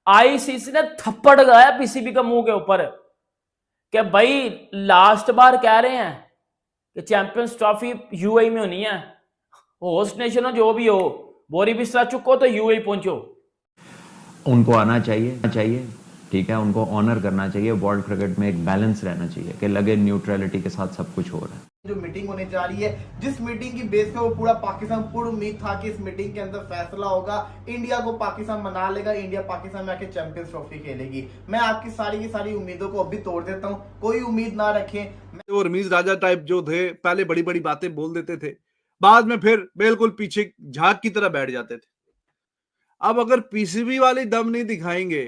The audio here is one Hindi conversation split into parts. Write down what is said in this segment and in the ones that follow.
आईसीसी ने थप्पड़ लगाया पीसीबी के मुंह के ऊपर कि भाई लास्ट बार कह रहे हैं कि चैंपियंस ट्रॉफी यूएई में होनी है, होस्ट नेशन हो जो भी हो, बोरी बिस्तर चुको तो यूएई पहुंचो। उनको आना चाहिए, ठीक है, उनको ऑनर करना चाहिए। वर्ल्ड क्रिकेट में एक बैलेंस रहना चाहिए कि लगे न्यूट्रलिटी के साथ सब कुछ हो रहा है। जो मीटिंग होने जा रही है, जिस मीटिंग की बेस पे वो पूरा पाकिस्तान पूर्ण उम्मीद था कि इस मीटिंग के अंदर फैसला होगा, इंडिया को पाकिस्तान मना लेगा, इंडिया पाकिस्तान में आके चैंपियंस ट्रॉफी खेलेगी। मैं आपकी सारी की सारी उम्मीदों को अभी तोड़ देता हूं, कोई उम्मीद ना रखें। वो रमीज राजा टाइप जो थे, पहले बड़ी बड़ी बातें बोल देते थे, बाद में फिर बिल्कुल पीछे झाग की तरह बैठ जाते थे। अब अगर पीसीबी वाली दम नहीं दिखाएंगे,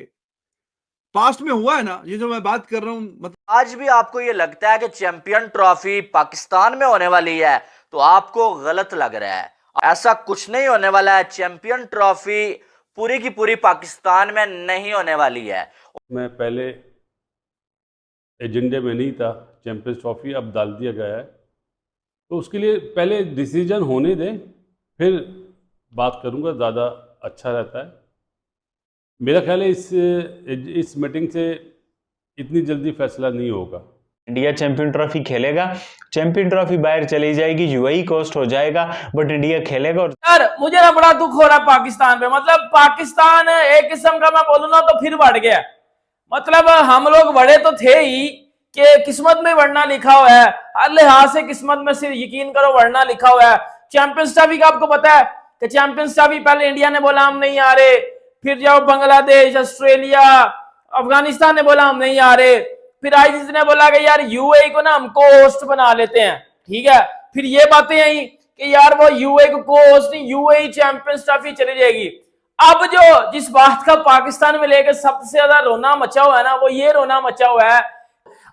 पास्ट में हुआ है ना, ये जो मैं बात कर रहा हूं, मतलब आज भी आपको ये लगता है कि चैंपियन ट्रॉफी पाकिस्तान में होने वाली है तो आपको गलत लग रहा है। ऐसा कुछ नहीं होने वाला है। चैंपियन ट्रॉफी पूरी की पूरी पाकिस्तान में नहीं होने वाली है। मैं पहले एजेंडे में नहीं था चैंपियंस ट्रॉफी, अब डाल दिया गया है, तो उसके लिए पहले डिसीजन होने दें, फिर बात करूंगा, ज़्यादा अच्छा रहता है। मेरा ख्याल है इस मीटिंग से इतनी जल्दी फैसला नहीं होगा। इंडिया चैंपियन ट्रॉफी खेलेगा, चैंपियन ट्रॉफी बाहर चली जाएगी, यूएई कोस्ट हो जाएगा, बट इंडिया खेलेगा। और यार मुझे ना बड़ा दुख हो रहा है पाकिस्तान पे। मतलब पाकिस्तान एक किस्म का मैं बोलूँ ना तो फिर बढ़ गया। मतलब हम लोग बड़े तो थे ही कि किस्मत में वरना लिखा हुआ है, हर लिहाज से किस्मत में सिर्फ यकीन करो वरना लिखा हुआ है। चैंपियंस ट्रॉफी का आपको पता है कि चैंपियंस ट्रॉफी पहले इंडिया ने बोला हम नहीं आ रहे, फिर जाओ बांग्लादेश, ऑस्ट्रेलिया, अफगानिस्तान ने बोला हम नहीं आ रहे, फिर आईसीसी ने बोला कि यार यूएई को ना हमको होस्ट बना लेते हैं, ठीक है। फिर ये बातें आई कि यार वो यूएई को होस्ट नहीं, यूएई चैंपियंस ट्रॉफी चली जाएगी। अब जो जिस बात का पाकिस्तान में लेकर सबसे ज्यादा रोना मचा हुआ है ना, वो ये रोना मचा हुआ है,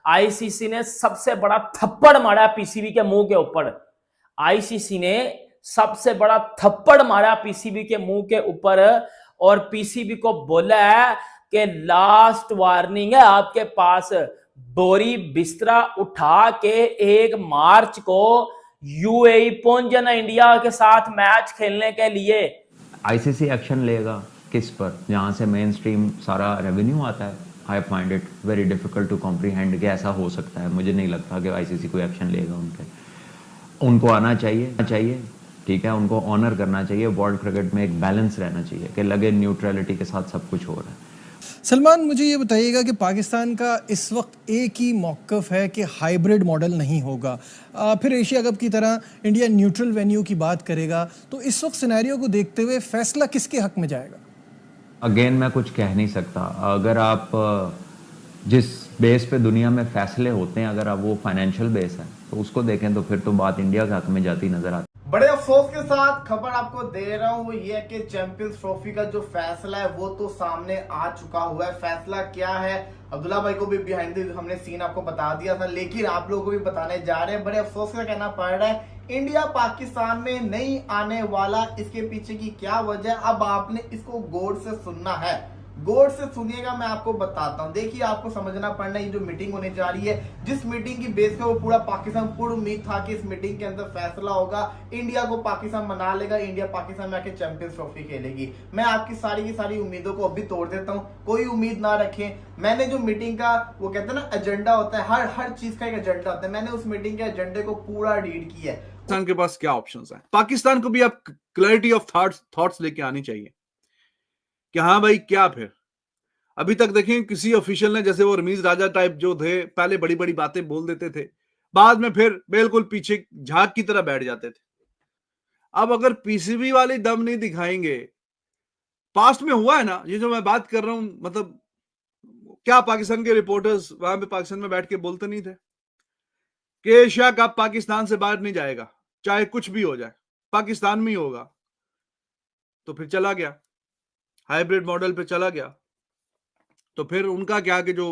आईसीसी ने सबसे बड़ा थप्पड़ मारा पीसीबी के मुंह के ऊपर। आईसीसी ने सबसे बड़ा थप्पड़ मारा पीसीबी के मुंह के ऊपर और पीसीबी को बोला है कि लास्ट वार्निंग है आपके पास, बोरी बिस्तरा उठा के 1 मार्च को यूएई पहुंच जाना इंडिया के साथ मैच खेलने के लिए। आईसीसी एक्शन लेगा किस पर? जहां से मेन स्ट्रीम सारा रेवेन्यू आता है। I find it very difficult to comprehend कि ऐसा हो सकता है। मुझे नहीं लगता कि आईसीसी कोई एक्शन लेगा उन पे। उनको आना चाहिए, ठीक है, उनको ऑनर करना चाहिए। वर्ल्ड क्रिकेट में एक बैलेंस रहना चाहिए कि लगे न्यूट्रलिटी के साथ सब कुछ हो रहा है। सलमान, मुझे ये बताइएगा कि पाकिस्तान का इस वक्त एक ही मौक़िफ़ है कि हाइब्रिड मॉडल नहीं होगा, फिर एशिया कप की तरह इंडिया न्यूट्रल वेन्यू की बात करेगा, तो इस वक्त सिनेरियो को देखते हुए फैसला किसके हक में जाएगा? अगेन मैं कुछ कह नहीं सकता। अगर आप जिस बेस पे दुनिया में फैसले होते हैं, अगर आप वो फाइनेंशियल बेस है तो उसको देखें तो फिर तो बात इंडिया के हक में जाती नजर आती। बड़े अफसोस के साथ खबर आपको दे रहा हूं, वो ये है कि चैंपियंस ट्रॉफी का जो फैसला है वो तो सामने आ चुका हुआ है। फैसला क्या है, अब्दुल्ला भाई को भी बिहाइंड द हमने सीन आपको बता दिया था, लेकिन आप लोगों को भी बताने जा रहे हैं। बड़े अफसोस का कहना पड़ रहा है इंडिया पाकिस्तान में नहीं आने वाला। इसके पीछे की क्या वजह, अब आपने इसको गौर से सुनना है, गौर से सुनिएगा, मैं आपको बताता हूं। देखिए, आपको समझना पड़ना है, ये जो मीटिंग होने जा रही है, जिस मीटिंग की बेस पे वो पूरा पाकिस्तान पूर्ण उम्मीद था कि इस मीटिंग के अंदर फैसला होगा, इंडिया को पाकिस्तान मना लेगा, इंडिया पाकिस्तान में आके चैंपियंस ट्रॉफी खेलेगी। मैं आपकी सारी की सारी उम्मीदों को अभी तोड़ देता हूं, कोई उम्मीद ना रखें। मैंने जो मीटिंग का वो कहते हैं ना एजेंडा होता है, हर चीज का एक एजेंडा होता है, मैंने उस मीटिंग के एजेंडे को पूरा रीड किया है। पाकिस्तान के पास क्या ऑप्शंस हैं? पाकिस्तान को भी आप क्लैरिटी ऑफ थॉट्स लेके आनी चाहिए कि हाँ भाई क्या। फिर अभी तक देखें किसी ऑफिशियल ने, जैसे वो रमीज राजा टाइप जो थे, पहले बड़ी बड़ी बातें बोल देते थे, बाद में फिर बिल्कुल पीछे झाग की तरह बैठ जाते थे। अब अगर पीसीबी वाली दम नहीं दिखाएंगे, पास्ट में हुआ है ना, ये जो मैं बात कर रहा हूं, मतलब क्या पाकिस्तान के रिपोर्टर्स वहां पे पाकिस्तान में बैठ के बोलते नहीं थे कि एशिया कप पाकिस्तान से बाहर नहीं जाएगा, चाहे कुछ भी हो जाए, पाकिस्तान में ही होगा। तो फिर चला गया, हाइब्रिड मॉडल पे चला गया। तो फिर उनका क्या कि जो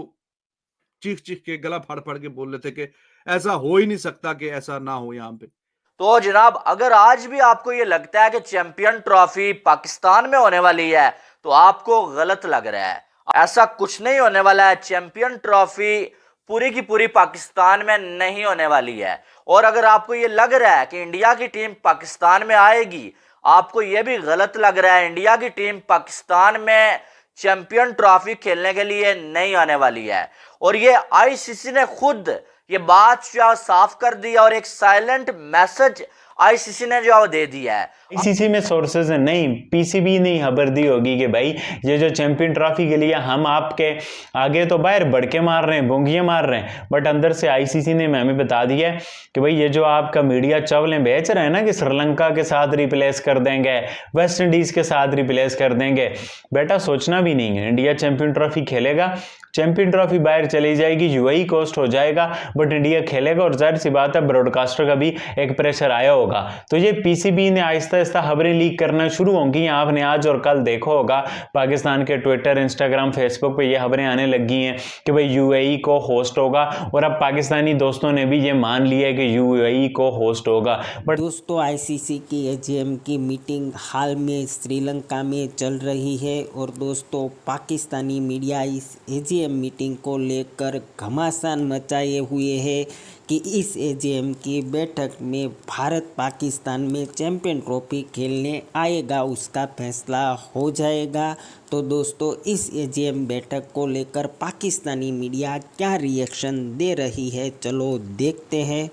चीख चीख के गला फाड़ फाड़ के बोल रहे थे कि ऐसा हो ही नहीं सकता कि ऐसा ना हो यहाँ पे। तो जनाब, अगर आज भी आपको ये लगता है कि चैंपियन ट्रॉफी पाकिस्तान में होने वाली है तो आपको गलत लग रहा है। ऐसा कुछ नहीं होने वाला है। चैंपियन ट्रॉफी पूरी की पूरी पाकिस्तान में नहीं होने वाली है। और अगर आपको ये लग रहा है कि इंडिया की टीम पाकिस्तान में आएगी, आपको ये भी गलत लग रहा है। इंडिया की टीम पाकिस्तान में चैंपियन ट्रॉफी खेलने के लिए नहीं आने वाली है। और ये आईसीसी ने खुद ये बात साफ कर दी और एक साइलेंट मैसेज आईसीसी ने जो दे दिया है। आईसीसी में सोर्सेज नहीं, पीसीबी ने खबर दी होगी कि भाई ये जो चैंपियन ट्रॉफी के लिए हम आपके आगे तो बाहर बड़के मार रहे हैं, बोंगियां मार रहे हैं, बट अंदर से आईसीसी ने हमें बता दिया है कि भाई ये जो आपका मीडिया चावलें बेच रहे हैं ना कि श्रीलंका के साथ रिप्लेस कर देंगे, वेस्ट इंडीज के साथ रिप्लेस कर देंगे, बेटा सोचना भी नहीं है। इंडिया चैंपियन ट्रॉफी खेलेगा, चैंपियन ट्रॉफी बाहर चली जाएगी, यूएई कोस्ट हो जाएगा, बट इंडिया खेलेगा और जाहिर सी बात है ब्रॉडकास्टर का भी एक प्रेशर आया होगा। तो ये पीसीबी ने आहिस्ता आहिस्ता खबरें लीक करना शुरू होंगी। आपने आज और कल देखा होगा पाकिस्तान के ट्विटर, इंस्टाग्राम, फेसबुक पे ये खबरें आने लगी हैं कि भाई यूएई को होस्ट होगा, और अब पाकिस्तानी दोस्तों ने भी ये मान लिया है कि यूएई को होस्ट होगा। बट दोस्तों, आईसीसी की एजीएम की मीटिंग हाल में श्रीलंका में चल रही है और दोस्तों पाकिस्तानी मीडिया इस एजीएम मीटिंग को लेकर घमासान मचाए हुए है कि इस एजीएम की बैठक में भारत पाकिस्तान में चैंपियन ट्रॉफी खेलने आएगा, उसका फैसला हो जाएगा। तो दोस्तों, इस एजीएम बैठक को लेकर पाकिस्तानी मीडिया क्या रिएक्शन दे रही है, चलो देखते हैं।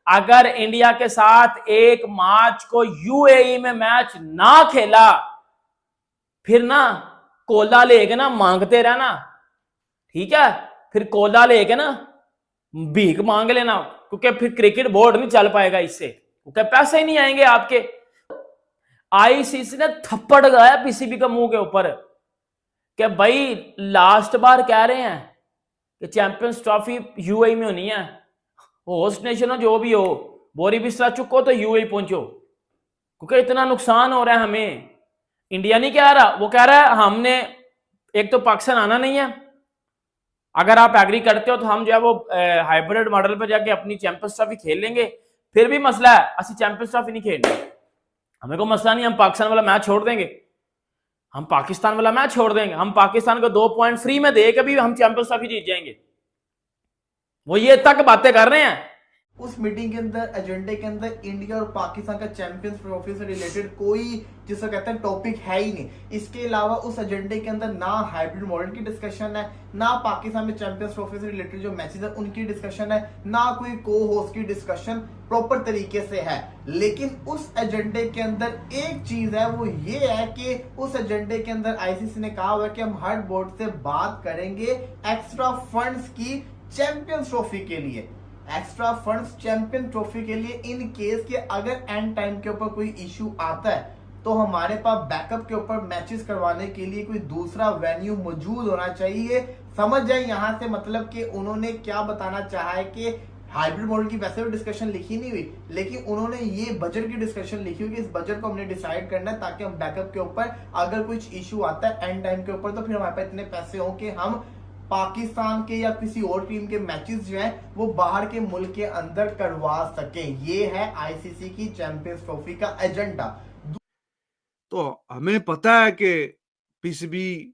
अगर इंडिया के साथ एक मार्च को यूएई में मैच ना खेला, फिर ना कोला लेके ना मांगते रहना, ठीक है? फिर कोला लेके ना भीख मांग लेना, क्योंकि फिर क्रिकेट बोर्ड नहीं चल पाएगा इससे, क्योंकि पैसे ही नहीं आएंगे आपके। आईसीसी ने थप्पड़ लगाया पीसीबी का मुंह के ऊपर कि भाई लास्ट बार कह रहे हैं कि चैंपियंस ट्रॉफी यूएई में होनी है, होस्ट नेशन हो जो भी हो, बोरी बिस्तरा चुको तो यूएई पहुंचो, क्योंकि इतना नुकसान हो रहा है हमें। इंडिया नहीं कह रहा, वो कह रहा है हमने एक तो पाकिस्तान आना नहीं है, अगर आप एग्री करते हो तो हम जो है वो हाइब्रिड मॉडल पर जाके अपनी चैंपियंस ट्रॉफी खेल लेंगे। फिर भी मसला है, असि चैंपियंस ट्रॉफी नहीं खेलनी, हमें को मसला नहीं, हम पाकिस्तान वाला मैच छोड़ देंगे, हम पाकिस्तान वाला मैच छोड़ देंगे, हम पाकिस्तान को 2 पॉइंट फ्री में दे के भी हम चैंपियंस ट्रॉफी जीत जाएंगे। वो ये तक बातें कर रहे हैं। उस मीटिंग के अंदर, एजेंडे के अंदर इंडिया और पाकिस्तान का चैंपियंस ट्रॉफी से रिलेटेड कोई जिसे कहते हैं टॉपिक है ही नहीं। इसके अलावा उस एजेंडे के अंदर ना हाइब्रिड मॉडल की डिस्कशन है, ना पाकिस्तान में चैंपियंस ट्रॉफी से रिलेटेड जो मैचेस है उनकी डिस्कशन है, ना कोई को होस्ट की डिस्कशन प्रॉपर तरीके से है। लेकिन उस एजेंडे के अंदर एक चीज है, वो ये है कि उस एजेंडे के अंदर आईसीसी ने कहा हुआ है कि हम हर बोर्ड से बात करेंगे एक्स्ट्रा फंड्स की चैंपियंस ट्रॉफी के लिए, एक्स्ट्रा फंड्स चैंपियन ट्रॉफी के लिए, इन केस के अगर एंड टाइम के ऊपर कोई इश्यू आता है तो हमारे पास बैकअप के ऊपर मैचेस करवाने के लिए कोई दूसरा वेन्यू मौजूद होना चाहिए। समझ जाए यहां से मतलब कि उन्होंने क्या बताना चाहा है कि हाइब्रिड मॉडल की वैसे भी डिस्कशन लिखी नहीं हुई, लेकिन उन्होंने ये बजट की डिस्कशन लिखी हुई कि इस बजट को हमने डिसाइड करना है ताकि हम बैकअप के ऊपर अगर कुछ इश्यू आता है एंड टाइम के ऊपर तो फिर हमारे पास इतने पैसे हो कि हम पाकिस्तान के या किसी और टीम के मैचेस जो हैं वो बाहर के मुल्क के अंदर करवा सके। ये है आईसीसी की चैंपियंस ट्रॉफी का एजेंडा। तो हमें पता है कि पीसीबी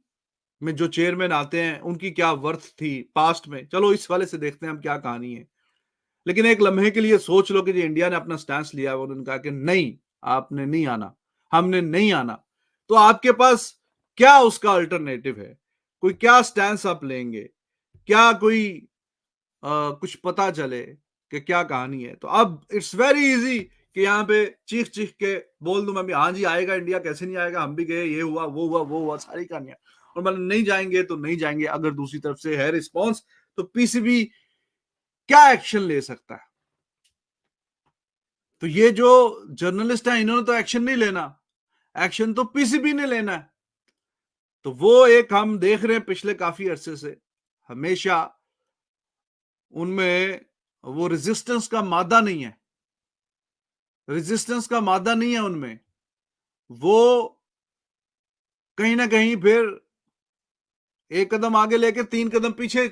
में जो चेयरमैन आते हैं उनकी क्या वर्थ थी पास्ट में, चलो इस वाले से देखते हैं हम क्या कहानी है। लेकिन एक लम्हे के लिए सोच लो कि जो इंडिया ने अपना स्टैंस लिया है, उन्होंने कहा कि नहीं, आपने नहीं आना, हमने नहीं आना, तो आपके पास क्या उसका अल्टरनेटिव है, कोई क्या स्टैंस आप लेंगे, क्या कोई कुछ पता चले कि क्या कहानी है। तो अब इट्स वेरी इजी कि यहाँ पे चीख चीख के बोल दूं मैं भी, हाँ जी आएगा इंडिया, कैसे नहीं आएगा, हम भी गए, ये हुआ वो हुआ वो हुआ, सारी कहानियां, और मतलब नहीं जाएंगे तो नहीं जाएंगे। अगर दूसरी तरफ से है रिस्पॉन्स तो पीसीबी क्या एक्शन ले सकता है। तो ये जो जर्नलिस्ट है इन्होंने तो एक्शन नहीं लेना, एक्शन तो पीसीबी ने लेना है। तो वो एक हम देख रहे हैं पिछले काफी अरसे से, हमेशा उनमें वो रेजिस्टेंस का मादा नहीं है, रेजिस्टेंस का मादा नहीं है उनमें, वो कहीं ना कहीं फिर एक कदम आगे लेके 3 कदम पीछे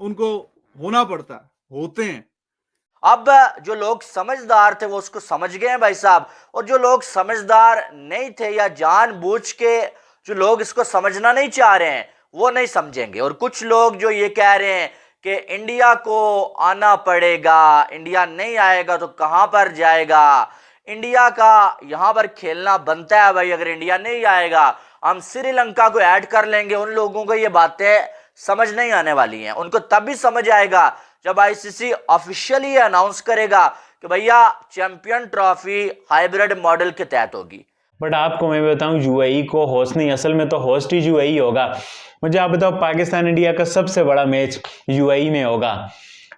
उनको होना पड़ता है, होते हैं। अब जो लोग समझदार थे वो उसको समझ गए हैं भाई साहब, और जो लोग समझदार नहीं थे या जानबूझ के जो लोग इसको समझना नहीं चाह रहे हैं वो नहीं समझेंगे। और कुछ लोग जो ये कह रहे हैं कि इंडिया को आना पड़ेगा, इंडिया नहीं आएगा तो कहां पर जाएगा, इंडिया का यहां पर खेलना बनता है भाई, अगर इंडिया नहीं आएगा हम श्रीलंका को ऐड कर लेंगे, उन लोगों को ये बातें समझ नहीं आने वाली हैं। उनको तभी समझ आएगा जब आईसीसी ऑफिशियली अनाउंस करेगा कि भैया चैंपियन ट्रॉफी हाइब्रिड मॉडल के तहत होगी। बट आपको मैं बताऊं, यूएई को होस्ट नहीं, असल में तो होस्ट ही यूएई होगा। मुझे आप बताओ, पाकिस्तान इंडिया का सबसे बड़ा मैच यूएई में होगा।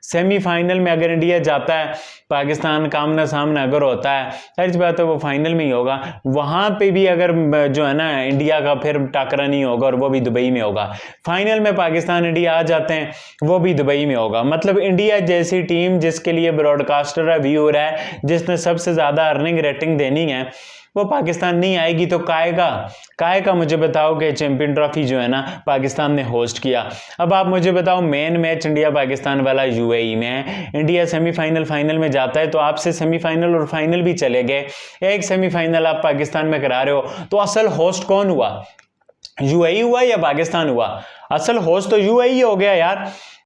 सेमीफाइनल में अगर इंडिया जाता है, पाकिस्तान का आमना सामना अगर होता है, सच बात है वो फाइनल में ही होगा। वहां पे भी अगर जो है ना इंडिया का फिर टकरा नहीं होगा, और वो भी दुबई में होगा। फाइनल में पाकिस्तान इंडिया आ जाते हैं, वो भी दुबई में होगा। मतलब इंडिया जैसी टीम जिसके लिए ब्रॉडकास्टर है, व्यूअर है, जिसने सबसे ज्यादा अर्निंग रेटिंग देनी है, वो पाकिस्तान नहीं आएगी तो काय का मुझे बताओ कि चैंपियन ट्रॉफी जो है ना पाकिस्तान ने होस्ट किया। अब आप मुझे बताओ, मेन मैच इंडिया पाकिस्तान वाला यूएई में है। इंडिया सेमीफाइनल फाइनल में जाता है तो आपसे सेमीफाइनल और फाइनल भी चले गए, एक सेमीफाइनल आप पाकिस्तान में करा रहे हो, तो असल होस्ट कौन हुआ? यूएई हुआ या पाकिस्तान हुआ? असल होस्ट तो यूएई हो गया यार।